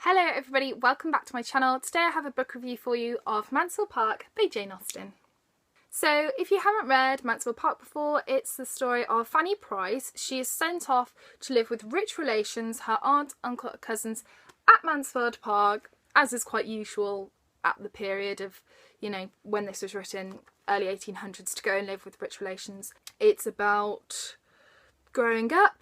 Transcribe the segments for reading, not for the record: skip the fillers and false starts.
Hello everybody, welcome back to my channel. Today I have a book review for you of Mansfield Park by Jane Austen. So if you haven't read Mansfield Park before, it's the story of Fanny Price. She is sent off to live with rich relations, her aunt, uncle, cousins at Mansfield Park, as is quite usual at the period of, when this was written, early 1800s, to go and live with rich relations. It's about growing up,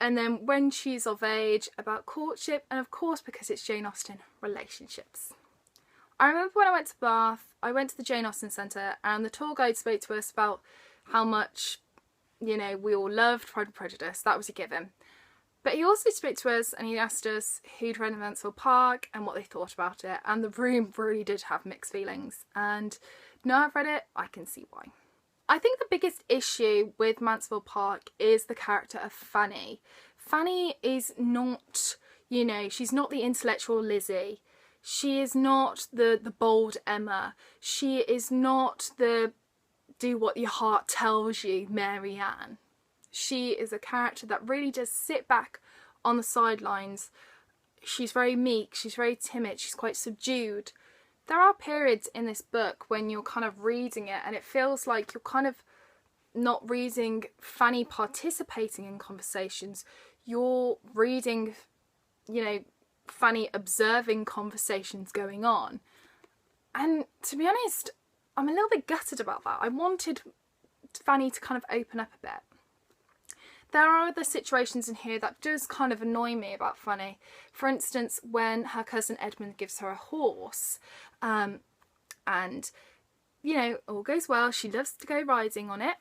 and then when she's of age, about courtship, and of course, because it's Jane Austen, relationships. I remember when I went to Bath, I went to the Jane Austen Centre, and the tour guide spoke to us about how much, we all loved Pride and Prejudice. That was a given. But he also spoke to us and he asked us who'd read Mansfield Park and what they thought about it, and the room really did have mixed feelings. And now I've read it, I can see why. I think the biggest issue with Mansfield Park is the character of Fanny. Fanny is not, she's not the intellectual Lizzie. She is not the bold Emma. She is not the do what your heart tells you Mary Ann. She is a character that really does sit back on the sidelines. She's very meek, she's very timid, she's quite subdued. There are periods in this book when you're kind of reading it and it feels like you're kind of not reading Fanny participating in conversations. You're reading, Fanny observing conversations going on. And to be honest, I'm a little bit gutted about that. I wanted Fanny to kind of open up a bit. There are other situations in here that does kind of annoy me about Fanny. For instance, when her cousin Edmund gives her a horse, and, all goes well, she loves to go riding on it,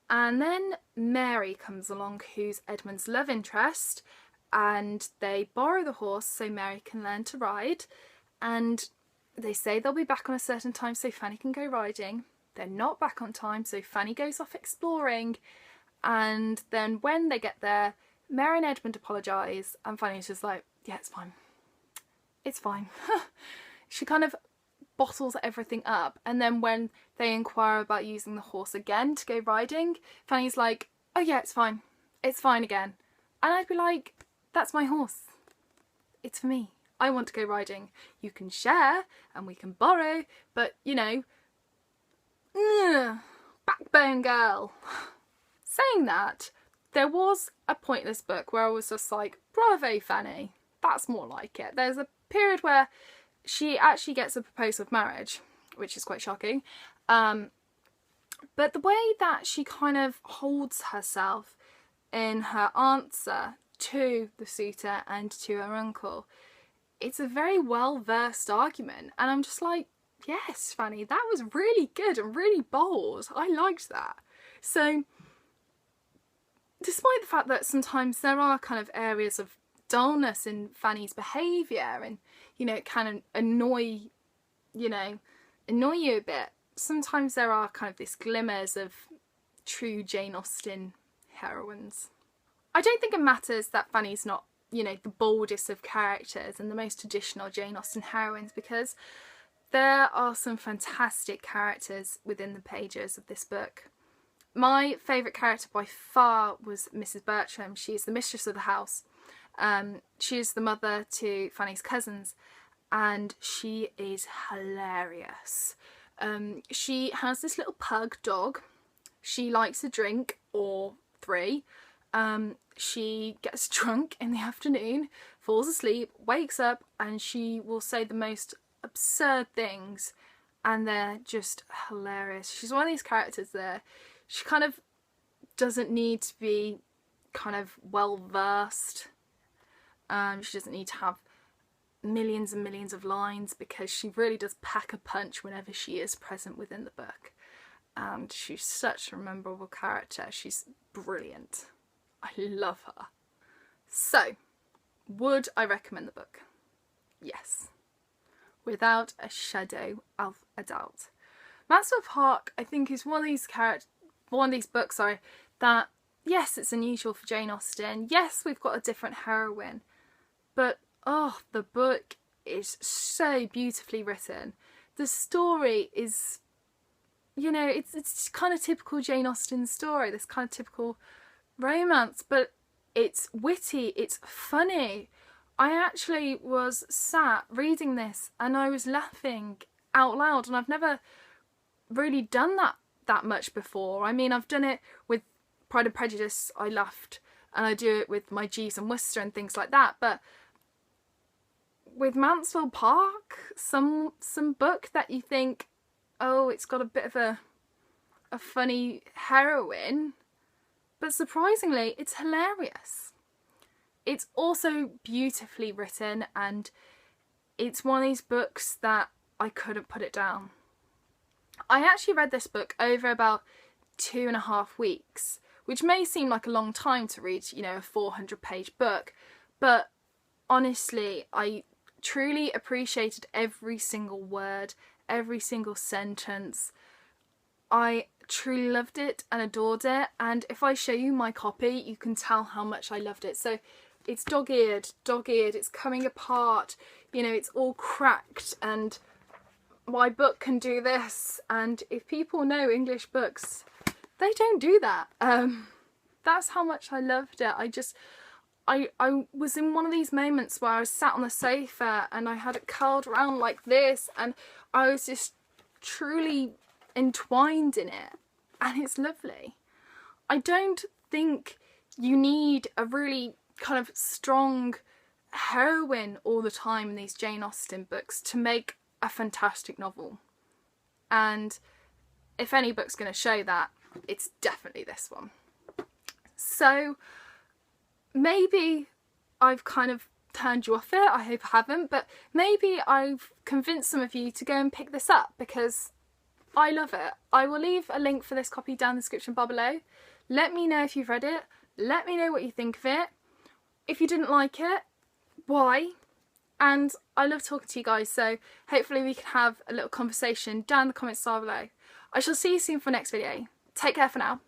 and then Mary comes along, who's Edmund's love interest, and they borrow the horse so Mary can learn to ride, and they say they'll be back on a certain time so Fanny can go riding. They're not back on time, so Fanny goes off exploring. And then when they get there, Mary and Edmund apologise and Fanny's just like, yeah, it's fine. It's fine. She kind of bottles everything up, and then when they inquire about using the horse again to go riding, Fanny's like, oh yeah, it's fine. It's fine again. And I'd be like, that's my horse. It's for me. I want to go riding. You can share and we can borrow, but backbone girl. Saying that, there was a point in this book where I was just like, bravo Fanny, that's more like it. There's a period where she actually gets a proposal of marriage, which is quite shocking. But the way that she kind of holds herself in her answer to the suitor and to her uncle, it's a very well-versed argument. And I'm just like, yes, Fanny, that was really good and really bold. I liked that. So, despite the fact that sometimes there are kind of areas of dullness in Fanny's behaviour and, it can annoy you a bit, sometimes there are kind of these glimmers of true Jane Austen heroines. I don't think it matters that Fanny's not, the boldest of characters and the most traditional Jane Austen heroines, because there are some fantastic characters within the pages of this book. My favourite character by far was Mrs. Bertram. She is the mistress of the house. She is the mother to Fanny's cousins, and she is hilarious. She has this little pug dog. She likes a drink or three. She gets drunk in the afternoon, falls asleep, wakes up, and she will say the most absurd things, and they're just hilarious. She's one of these characters there. She kind of doesn't need to be kind of well versed. She doesn't need to have millions and millions of lines, because she really does pack a punch whenever she is present within the book. And she's such a memorable character. She's brilliant. I love her. So, would I recommend the book? Yes. Without a shadow of a doubt. Mansfield Park, I think, is one of these books, that, yes, it's unusual for Jane Austen. Yes, we've got a different heroine. But, the book is so beautifully written. The story is, it's kind of typical Jane Austen story, this kind of typical romance, but it's witty, it's funny. I actually was sat reading this and I was laughing out loud, and I've never really done that much before. I mean, I've done it with Pride and Prejudice, I laughed, and I do it with my Jeeves and Worcester and things like that, but with Mansfield Park, some book that you think, oh, it's got a bit of a funny heroine, but surprisingly it's hilarious. It's also beautifully written, and it's one of these books that I couldn't put it down. I actually read this book over about 2.5 weeks, which may seem like a long time to read, you know, a 400-page book, but honestly, I truly appreciated every single word, every single sentence. I truly loved it and adored it, and if I show you my copy, you can tell how much I loved it. So it's dog-eared, it's coming apart, you know, it's all cracked, and my book can do this, and if people know English books, they don't do that. That's how much I loved it. I was in one of these moments where I was sat on the sofa and I had it curled around like this, and I was just truly entwined in it, and it's lovely. I don't think you need a really kind of strong heroine all the time in these Jane Austen books to make a fantastic novel, and if any book's going to show that, it's definitely this one. So maybe I've kind of turned you off it, I hope I haven't, but maybe I've convinced some of you to go and pick this up because I love it. I will leave a link for this copy down in the description bar below. Let me know if you've read it, let me know what you think of it. If you didn't like it, why? And I love talking to you guys, so hopefully we can have a little conversation down in the comments down below. I shall see you soon for the next video. Take care for now.